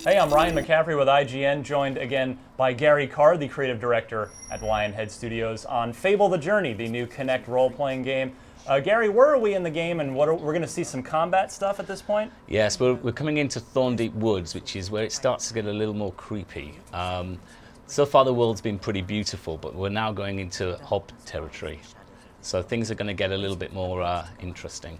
Hey, I'm Ryan McCaffrey with IGN, joined again by Gary Carr, the creative director at Lionhead Studios, on Fable: The Journey, the new Kinect role-playing game. Gary, where are we in the game, and we're going to see some combat stuff at this point? Yes, we're coming into Thorndeep Woods, which is where it starts to get a little more creepy. So far the world's been pretty beautiful, but we're now going into Hob territory. So things are going to get a little bit more interesting.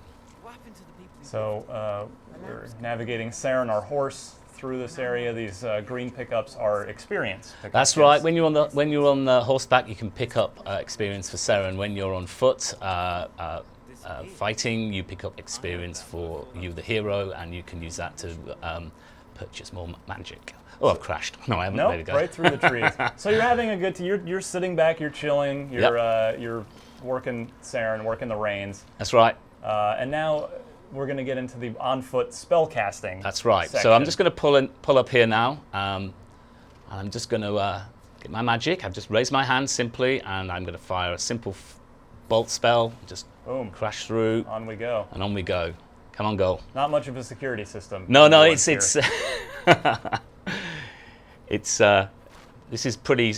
So we're navigating Saren, our horse, through this area. These green pickups are experience pickups. That's right. When you're on the horseback, you can pick up experience for Saren. When you're on foot fighting, you pick up experience for you, the hero, and you can use that to purchase more magic. Oh, I've crashed. No, I haven't. Nope, there we go. right through the trees. So you're having a good. You're sitting back. You're chilling. You're working Saren, working the reins. That's right. And now we're going to get into the on-foot spell casting. That's right. Section. So I'm just going to pull up here now. I'm just going to get my magic. I've just raised my hand simply, and I'm going to fire a simple bolt spell. Just boom, crash through. On we go. And on we go. Come on, goal. Not much of a security system. No, it's it's this is pretty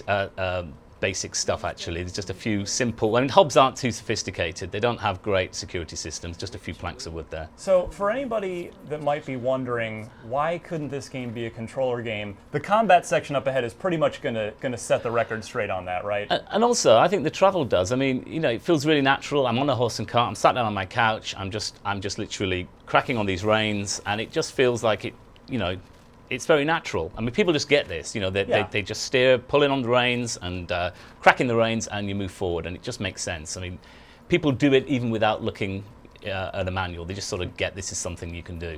basic stuff, actually. There's just a few simple. I mean, hobs aren't too sophisticated. They don't have great security systems. Just a few planks of wood there. So, for anybody that might be wondering, why couldn't this game be a controller game? The combat section up ahead is pretty much gonna set the record straight on that, right? And also, I think the travel does. I mean, you know, it feels really natural. I'm on a horse and cart. I'm sat down on my couch. I'm just literally cracking on these reins, and it just feels like it. You know, it's very natural. I mean, people just get this. You know, they just steer, pulling on the reins and cracking the reins, and you move forward, and it just makes sense. I mean, people do it even without looking at a manual. They just sort of get this is something you can do.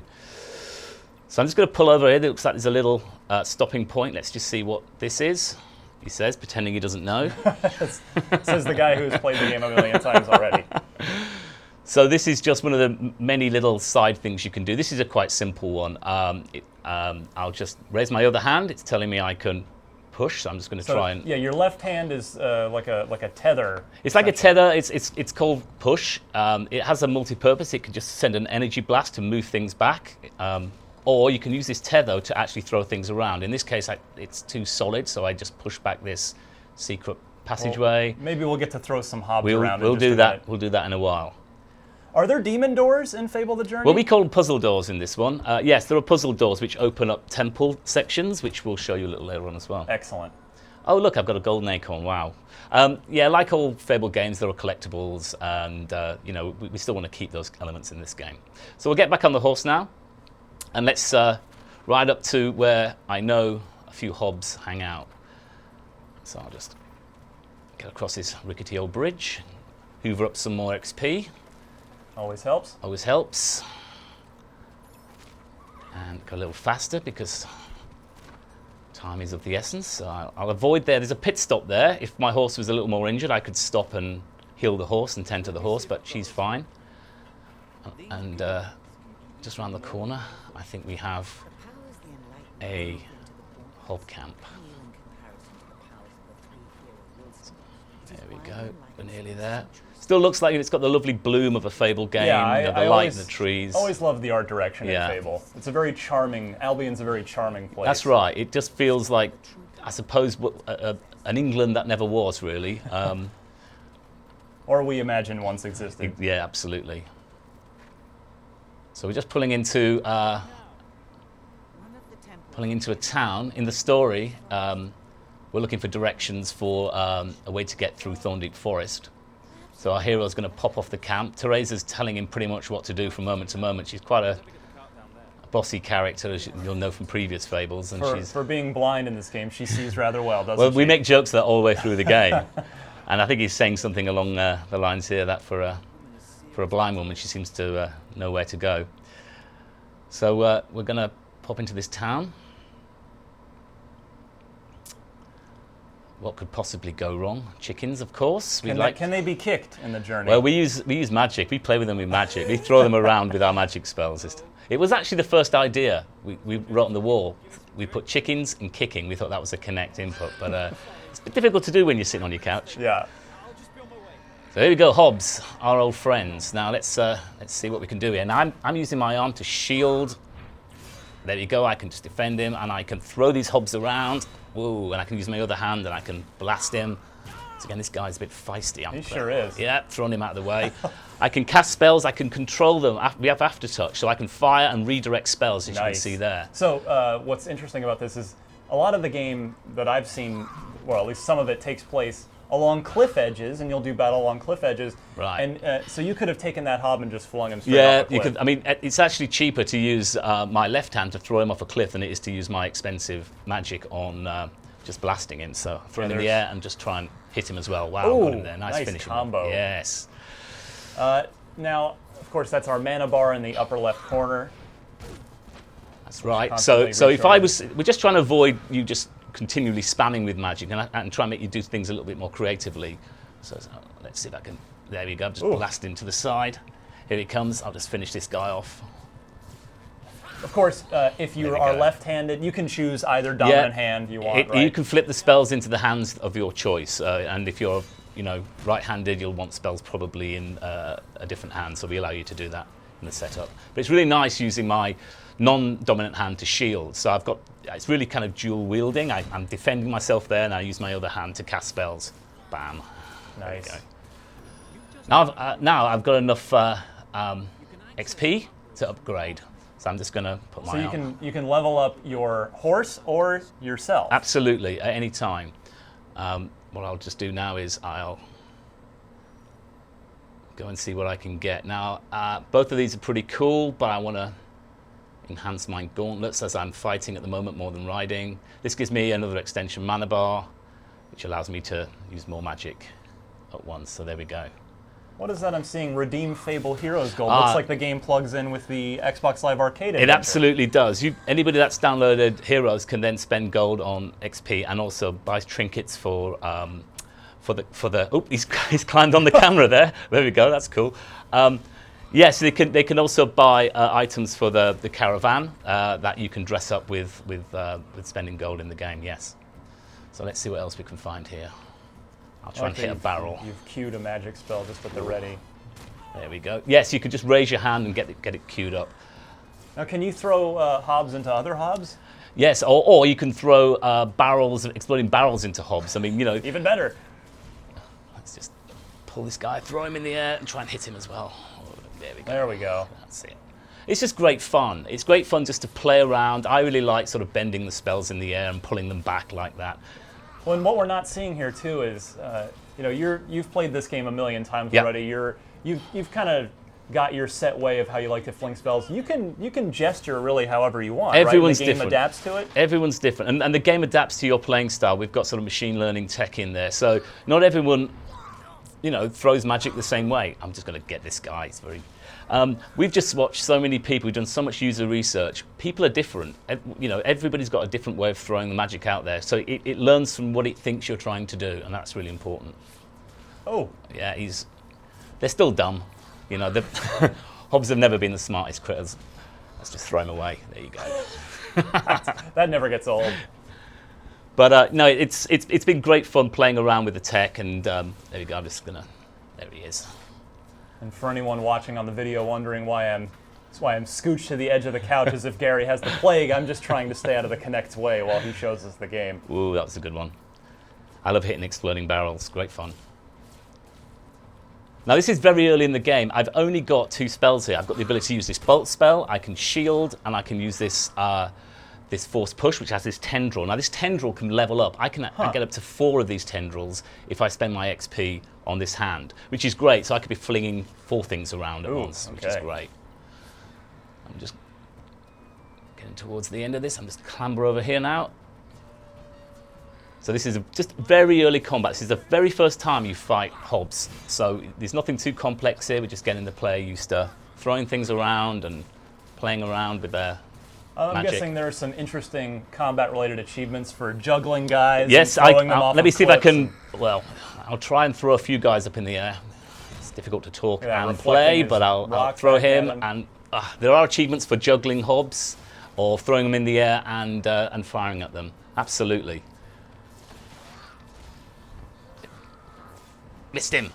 So I'm just going to pull over here. It looks like there's a little stopping point. Let's just see what this is. He says, pretending he doesn't know. Says the guy who's played the game a million times already. So this is just one of the many little side things you can do. This is a quite simple one. I'll just raise my other hand. It's telling me I can push, so I'm just going to try and... Yeah, your left hand is like a tether. It's like a tether. It's called push. It has a multi-purpose. It can just send an energy blast to move things back. Or you can use this tether to actually throw things around. In this case, it's too solid, so I just push back this secret passageway. Well, maybe we'll get to throw some hobs around. We'll do that. We'll do that in a while. Are there demon doors in Fable: The Journey? Well, we call them puzzle doors in this one. Yes, there are puzzle doors which open up temple sections, which we'll show you a little later on as well. Excellent. Oh, look, I've got a golden acorn. Wow. Yeah, like all Fable games, there are collectibles, and you know, we still want to keep those elements in this game. So we'll get back on the horse now, and let's ride up to where I know a few hobs hang out. So I'll just get across this rickety old bridge, hoover up some more XP. Always helps. Always helps. And go a little faster because time is of the essence. So I'll avoid there. There's a pit stop there. If my horse was a little more injured, I could stop and heal the horse and tend to the horse, but she's fine. And just around the corner, I think we have a hob camp. There we go. We're nearly there. Still looks like it's got the lovely bloom of a Fable game, the light in the trees. Always love the art direction in Fable. It's a very charming, Albion's a very charming place. That's right. It just feels like, I suppose, an England that never was, really. Or we imagine once existed. Yeah, absolutely. So we're just pulling into a town. In the story, we're looking for directions for a way to get through Thorndeep Forest. So our hero's going to pop off the camp. Teresa's telling him pretty much what to do from moment to moment. She's quite a bossy character, as you'll know from previous Fables. And for being blind in this game, she sees rather well, doesn't well, she? we make jokes of that all the way through the game. And I think he's saying something along the lines here that for a blind woman, she seems to know where to go. So we're going to pop into this town. What could possibly go wrong? Chickens, of course. Can they be kicked in the journey? Well, we use magic. We play with them with magic. We throw them around with our magic spells. It was actually the first idea we wrote on the wall. We put chickens and kicking. We thought that was a Kinect input, but it's a bit difficult to do when you're sitting on your couch. Yeah. So here we go, hobs, our old friends. Now let's see what we can do here. Now I'm using my arm to shield There you go, I can just defend him, and I can throw these hobs around. Whoa, and I can use my other hand, and I can blast him. So again, this guy's a bit feisty. He sure is. Yeah, throwing him out of the way. I can cast spells, I can control them. We have aftertouch, so I can fire and redirect spells, as you can see there. So what's interesting about this is a lot of the game that I've seen, well, at least some of it takes place along cliff edges, and you'll do battle along cliff edges. Right. And so you could have taken that hob and just flung him straight off a cliff. You could. I mean, it's actually cheaper to use my left hand to throw him off a cliff than it is to use my expensive magic on just blasting him. So throw him in the air and just try and hit him as well. Wow, got him there. Nice finishing combo. Yes. Now, of course, that's our mana bar in the upper left corner. That's right. So if we're just trying to avoid you just continually spamming with magic and try and make you do things a little bit more creatively. So let's see if I can. There we go. Just blast him to the side. Here he comes. I'll just finish this guy off. Of course, if you are left-handed, you can choose either dominant hand you want. Right? You can flip the spells into the hands of your choice, and if you're right-handed, you'll want spells probably in a different hand. So we allow you to do that in the setup. But it's really nice using my non-dominant hand to shield. So it's really kind of dual wielding. I'm defending myself there, and I use my other hand to cast spells. Bam. Nice. There you go. Now I've got enough XP to upgrade. So I'm just going to put my. So you can level up your horse or yourself. Absolutely, at any time. What I'll just do now is I'll go and see what I can get. Now, both of these are pretty cool, but I want to enhance my gauntlets as I'm fighting at the moment more than riding. This gives me another extension mana bar, which allows me to use more magic at once. So there we go. What is that I'm seeing? Redeem Fable Heroes Gold. Looks like the game plugs in with the Xbox Live Arcade adventure. It absolutely does. Anybody that's downloaded Heroes can then spend gold on XP and also buy trinkets for the. Oh, he's climbed on the camera there. There we go. That's cool. Yes, they can also buy items for the caravan that you can dress up with spending gold in the game. Yes. So let's see what else we can find here. I'll try and hit a barrel. You've queued a magic spell just at the ready. There we go. Yes, you could just raise your hand and get it queued up. Now, can you throw hobs into other hobs? Yes, or you can throw exploding barrels into hobs. I mean, Even better. Let's just pull this guy, throw him in the air, and try and hit him as well. Oh, there we go. There we go. That's it. It's just great fun. It's great fun just to play around. I really like sort of bending the spells in the air and pulling them back like that. Well, and what we're not seeing here too is, you've played this game a million times already. You've kind of got your set way of how you like to fling spells. You can gesture really however you want. Everyone's right? The game different. adapts to it. Everyone's different, and the game adapts to your playing style. We've got sort of machine learning tech in there, so not everyone, throws magic the same way. I'm just going to get this guy. It's very. We've just watched so many people. We've done so much user research. People are different. Everybody's got a different way of throwing the magic out there. So it learns from what it thinks you're trying to do, and that's really important. Oh. Yeah, they're still dumb. The hobs have never been the smartest critters. Let's just throw them away. There you go. That never gets old. But no, it's been great fun playing around with the tech, and there we go. There he is. And for anyone watching on the video wondering why I'm scooched to the edge of the couch as if Gary has the plague, I'm just trying to stay out of the Kinect's way while he shows us the game. Ooh, that was a good one. I love hitting exploding barrels. Great fun. Now this is very early in the game. I've only got 2 spells here. I've got the ability to use this bolt spell, I can shield, and I can use this force push, which has this tendril. Now this tendril can level up. I get up to 4 of these tendrils if I spend my XP on this hand, which is great. So I could be flinging 4 things around at once, which is great. I'm just getting towards the end of this. I'm just clamber over here now. So this is just very early combat. This is the very first time you fight hobs. So there's nothing too complex here. We're just getting the player used to throwing things around and playing around with their I'm magic. guessing there are some interesting combat-related achievements for juggling guys. Yes, and throwing them off let me of see if I cliffs. can. Well, I'll try and throw a few guys up in the air. It's difficult to talk and reflecting play, his but I'll rock throw back at him. him. And there are achievements for juggling hobs or throwing them in the air and firing at them. Absolutely. Missed him.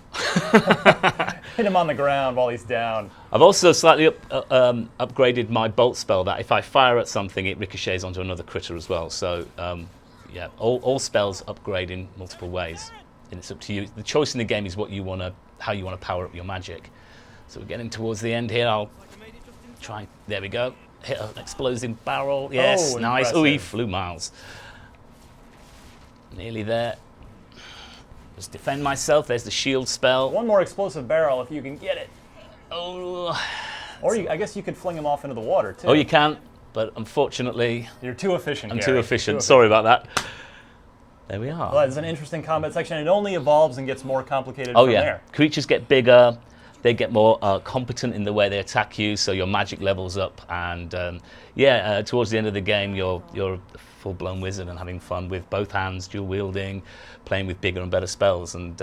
Hit him on the ground while he's down. I've also slightly upgraded my bolt spell, that if I fire at something, it ricochets onto another critter as well. So, yeah, all spells upgrade in multiple ways, and it's up to you. The choice in the game is how you want to power up your magic. So we're getting towards the end here. I'll try. There we go. Hit an explosive barrel. Yes, Oh, nice. impressive. Oh, he flew miles. Nearly there. Just defend myself. There's the shield spell. One more explosive barrel if you can get it. Oh. Or I guess you could fling him off into the water, too. Oh, you can, but unfortunately, You're too efficient, I'm Gary. too efficient. Sorry about that. There we are. Well, it's an interesting combat section. It only evolves and gets more complicated Oh from yeah, there. creatures get bigger. They get more competent in the way they attack you, so your magic levels up. And towards the end of the game, you're a full-blown wizard and having fun with both hands, dual wielding, playing with bigger and better spells. And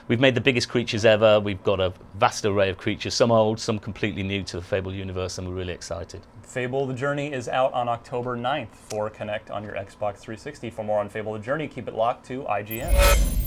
we've made the biggest creatures ever. We've got a vast array of creatures, some old, some completely new to the Fable universe, and we're really excited. Fable the Journey is out on October 9th for Connect on your Xbox 360. For more on Fable the Journey, keep it locked to IGN.